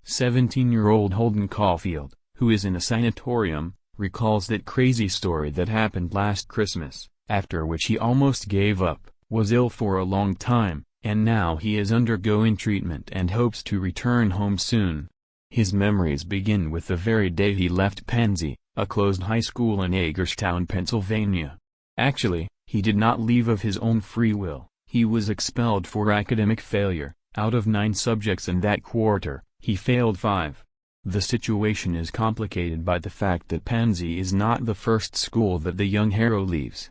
17-year-old Holden Caulfield, who is in a sanatorium, recalls that crazy story that happened last Christmas, after which he almost gave up, was ill for a long time, and now he is undergoing treatment and hopes to return home soon. His memories begin with the very day he left Pansy, a closed high school in Hagerstown, Pennsylvania. Actually, he did not leave of his own free will. He was expelled for academic failure. Out of 9 subjects in that quarter, he failed 5. The situation is complicated by the fact that Pansy is not the first school that the young hero leaves.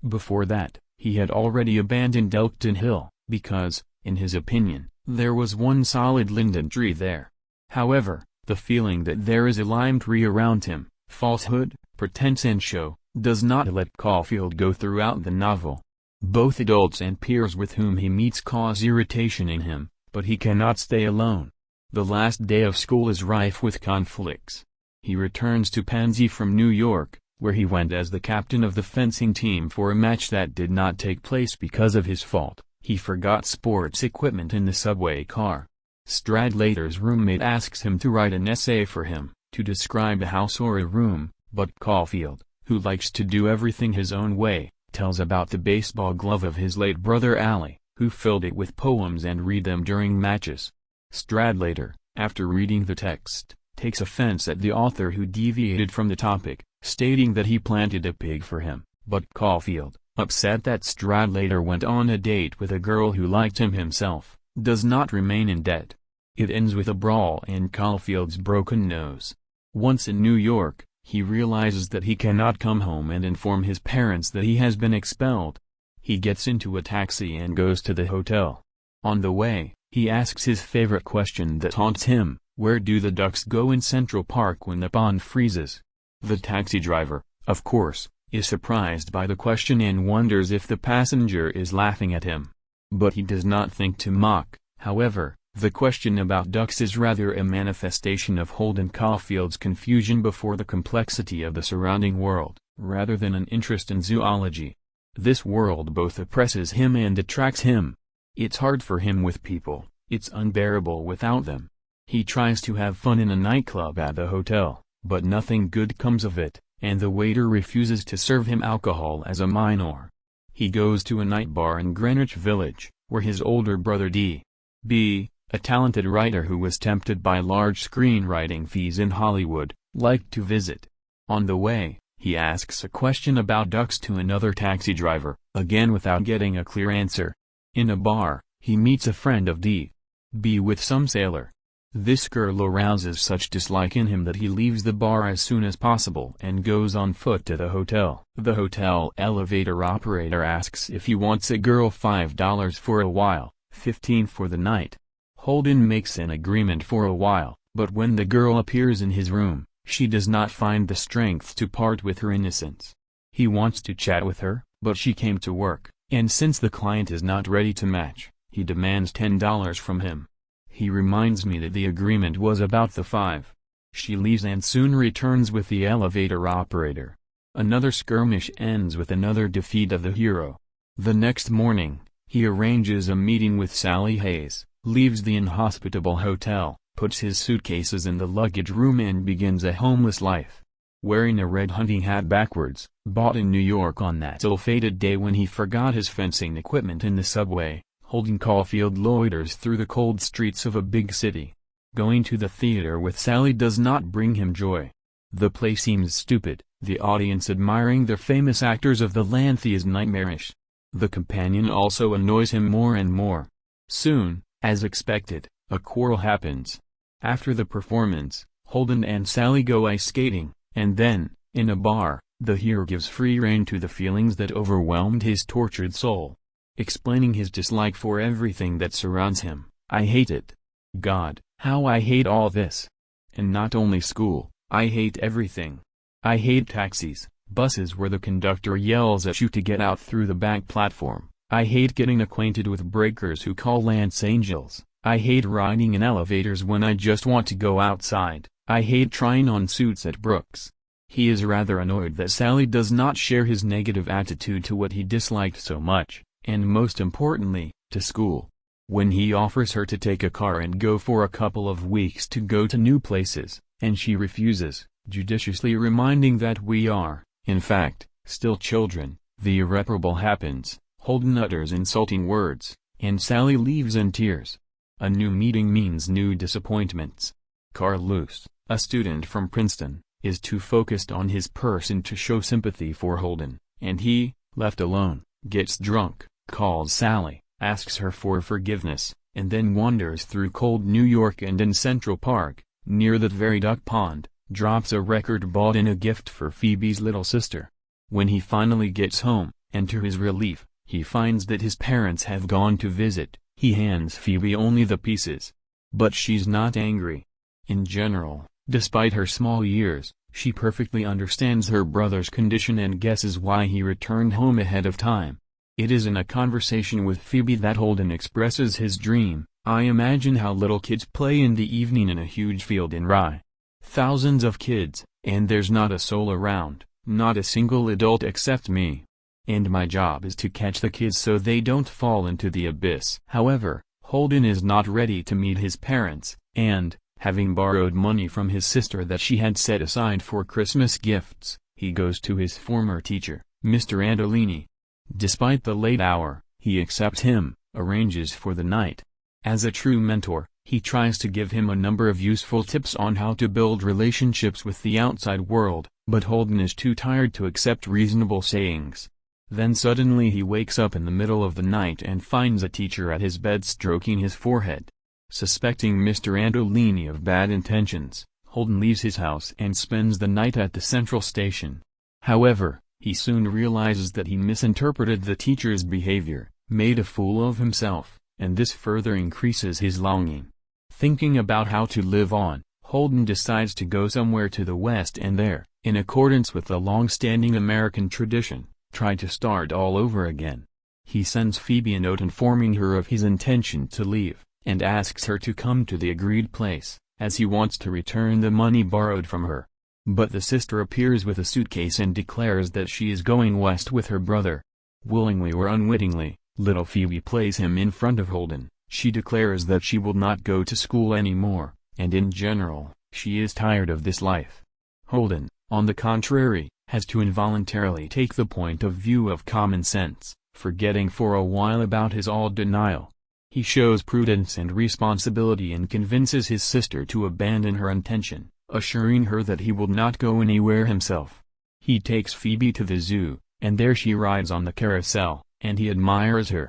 Before that, he had already abandoned Elkton Hill, because, in his opinion, there was one solid linden tree there. However, the feeling that there is a lime tree around him, falsehood, pretense and show, does not let Caulfield go throughout the novel. Both adults and peers with whom he meets cause irritation in him, but he cannot stay alone. The last day of school is rife with conflicts. He returns to Pansy from New York, where he went as the captain of the fencing team for a match that did not take place because of his fault. He forgot sports equipment in the subway car. Stradlater's roommate asks him to write an essay for him, to describe a house or a room, but Caulfield, who likes to do everything his own way, tells about the baseball glove of his late brother Allie, who filled it with poems and read them during matches. Stradlater, after reading the text, takes offense at the author who deviated from the topic, stating that he planted a pig for him, but Caulfield, upset that Stradlater went on a date with a girl who liked him himself, does not remain in debt. It ends with a brawl and Caulfield's broken nose. Once in New York, he realizes that he cannot come home and inform his parents that he has been expelled. He gets into a taxi and goes to the hotel. On the way, he asks his favorite question that haunts him: where do the ducks go in Central Park when the pond freezes? The taxi driver, of course, is surprised by the question and wonders if the passenger is laughing at him. But he does not think to mock. However, the question about ducks is rather a manifestation of Holden Caulfield's confusion before the complexity of the surrounding world, rather than an interest in zoology. This world both oppresses him and attracts him. It's hard for him with people, it's unbearable without them. He tries to have fun in a nightclub at the hotel, but nothing good comes of it, and the waiter refuses to serve him alcohol as a minor. He goes to a night bar in Greenwich Village, where his older brother D.B., a talented writer who was tempted by large screenwriting fees in Hollywood, liked to visit. On the way, he asks a question about ducks to another taxi driver, again without getting a clear answer. In a bar, he meets a friend of D.B. with some sailor. This girl arouses such dislike in him that he leaves the bar as soon as possible and goes on foot to the hotel. The hotel elevator operator asks if he wants a girl $5 for a while, $15 for the night. Holden makes an agreement for a while, but when the girl appears in his room, she does not find the strength to part with her innocence. He wants to chat with her, but she came to work, and since the client is not ready to match, he demands $10 from him. He reminds me that the agreement was about the $5. She leaves and soon returns with the elevator operator. Another skirmish ends with another defeat of the hero. The next morning, he arranges a meeting with Sally Hayes, leaves the inhospitable hotel, puts his suitcases in the luggage room and begins a homeless life. Wearing a red hunting hat backwards, bought in New York on that ill-fated day when he forgot his fencing equipment in the subway, Holden Caulfield loiters through the cold streets of a big city. Going to the theater with Sally does not bring him joy. The play seems stupid, the audience admiring the famous actors of the Lanthy is nightmarish. The companion also annoys him more and more. Soon, as expected, a quarrel happens. After the performance, Holden and Sally go ice skating, and then, in a bar, the hero gives free rein to the feelings that overwhelmed his tortured soul. Explaining his dislike for everything that surrounds him: I hate it. God, how I hate all this. And not only school, I hate everything. I hate taxis, buses where the conductor yells at you to get out through the back platform. I hate getting acquainted with breakers who call Lance angels. I hate riding in elevators when I just want to go outside. I hate trying on suits at Brooks. He is rather annoyed that Sally does not share his negative attitude to what he disliked so much, and most importantly, to school. when he offers her to take a car and go for a couple of weeks to go to new places, and she refuses, judiciously reminding that we are, in fact, still children. The irreparable happens. Holden utters insulting words, and Sally leaves in tears. A new meeting means new disappointments. Carlos, a student from Princeton, is too focused on his person to show sympathy for Holden, and he, left alone, gets drunk, calls Sally, asks her for forgiveness, and then wanders through cold New York and in Central Park, near that very duck pond, drops a record bought in a gift for Phoebe's little sister. When he finally gets home, and to his relief, he finds that his parents have gone to visit, he hands Phoebe only the pieces. But she's not angry. In general, despite her small years, she perfectly understands her brother's condition and guesses why he returned home ahead of time. It is in a conversation with Phoebe that Holden expresses his dream. I imagine how little kids play in the evening in a huge field in Rye. Thousands of kids, and there's not a soul around, not a single adult except me. And my job is to catch the kids so they don't fall into the abyss. However, Holden is not ready to meet his parents, and, having borrowed money from his sister that she had set aside for Christmas gifts, he goes to his former teacher, Mr. Andolini. Despite the late hour, he accepts him, arranges for the night. As a true mentor, he tries to give him a number of useful tips on how to build relationships with the outside world, but Holden is too tired to accept reasonable sayings. Then suddenly he wakes up in the middle of the night and finds a teacher at his bed stroking his forehead. Suspecting Mr. Andolini of bad intentions, Holden leaves his house and spends the night at the central station. However, he soon realizes that he misinterpreted the teacher's behavior, made a fool of himself, and this further increases his longing. Thinking about how to live on, Holden decides to go somewhere to the west and there, in accordance with the long-standing American tradition, try to start all over again. He sends Phoebe a note informing her of his intention to leave, and asks her to come to the agreed place, as he wants to return the money borrowed from her. But the sister appears with a suitcase and declares that she is going west with her brother. Willingly or unwittingly, little Phoebe plays him in front of Holden. She declares that she will not go to school anymore, and in general, she is tired of this life. Holden, on the contrary, has to involuntarily take the point of view of common sense, forgetting for a while about his old denial. He shows prudence and responsibility and convinces his sister to abandon her intention, assuring her that he will not go anywhere himself. He takes Phoebe to the zoo, and there she rides on the carousel, and he admires her,